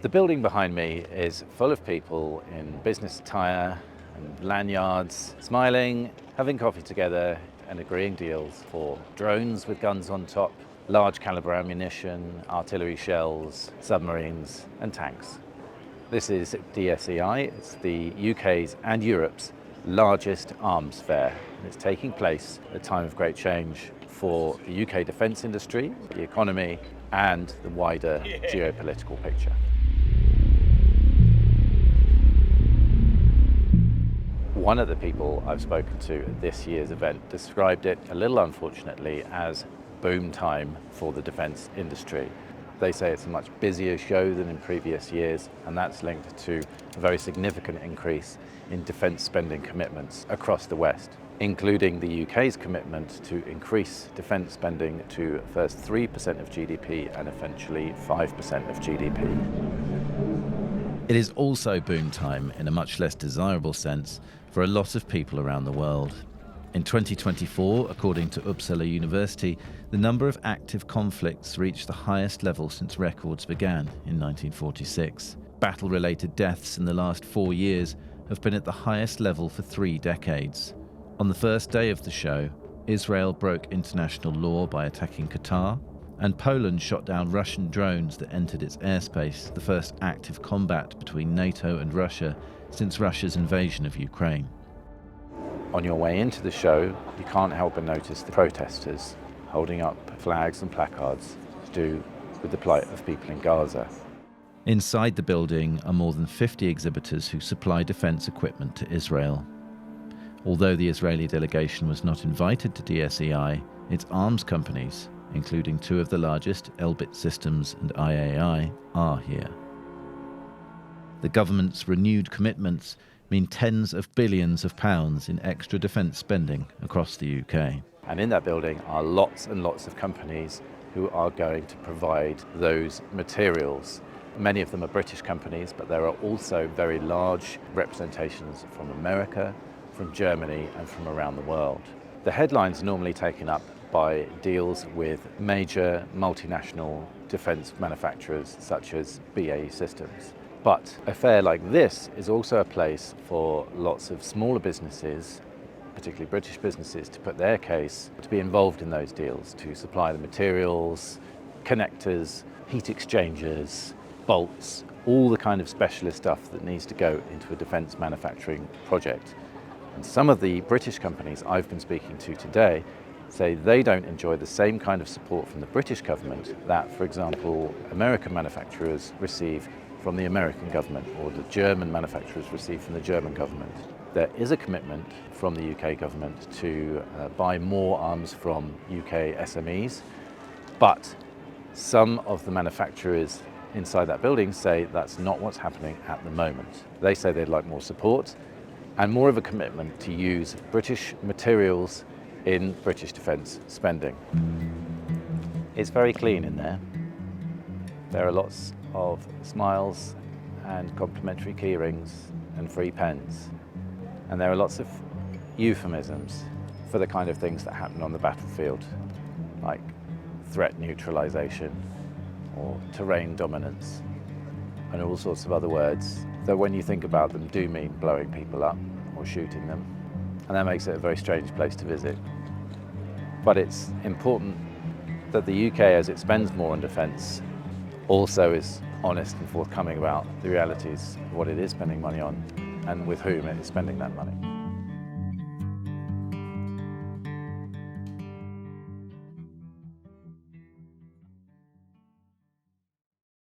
The building behind me is full of people in business attire and lanyards, smiling, having coffee together and agreeing deals for drones with guns on top, large caliber ammunition, artillery shells, submarines and tanks. This is DSEI, it's the UK's and Europe's largest arms fair. It's taking place at a time of great change for the UK defence industry, the economy and the wider geopolitical picture. One of the people I've spoken to at this year's event described it, a little unfortunately, as boom time for the defence industry. They say it's a much busier show than in previous years, and that's linked to a very significant increase in defence spending commitments across the West, including the UK's commitment to increase defence spending to first 3% of GDP and eventually 5% of GDP. It is also boom time, in a much less desirable sense, for a lot of people around the world. In 2024, according to Uppsala University, the number of active conflicts reached the highest level since records began in 1946. Battle-related deaths in the last 4 years have been at the highest level for 3 decades. On the first day of the show, Israel broke international law by attacking Qatar, and Poland shot down Russian drones that entered its airspace, the first active combat between Nato and Russia since Russia's invasion of Ukraine. On your way into the show, you can't help but notice the protesters holding up flags and placards to do with the plight of people in Gaza. Inside the building are more than 50 exhibitors who supply defence equipment to Israel. Although the Israeli delegation was not invited to DSEI, its arms companies, including 2 of the largest, Elbit Systems and IAI, are here. The government's renewed commitments mean tens of billions of pounds in extra defence spending across the UK. And in that building are lots and lots of companies who are going to provide those materials. Many of them are British companies, but there are also very large representations from America, from Germany and from around the world. The headlines are normally taken up by deals with major multinational defence manufacturers such as BAE Systems. But a fair like this is also a place for lots of smaller businesses, particularly British businesses, to put their case, to be involved in those deals, to supply the materials, connectors, heat exchangers, bolts, all the kind of specialist stuff that needs to go into a defence manufacturing project. And some of the British companies I've been speaking to today say they don't enjoy the same kind of support from the British government that, for example, American manufacturers receive from the American government or the German manufacturers receive from the German government. There is a commitment from the UK government to buy more arms from UK SMEs, but some of the manufacturers inside that building say that's not what's happening at the moment. They say they'd like more support and more of a commitment to use British materials in British defence spending. It's very clean in there. There are lots of smiles and complimentary key rings and free pens. And there are lots of euphemisms for the kind of things that happen on the battlefield, like threat neutralisation or terrain dominance, and all sorts of other words that when you think about them do mean blowing people up or shooting them. And that makes it a very strange place to visit. But it's important that the UK, as it spends more on defence, also is honest and forthcoming about the realities of what it is spending money on and with whom it is spending that money.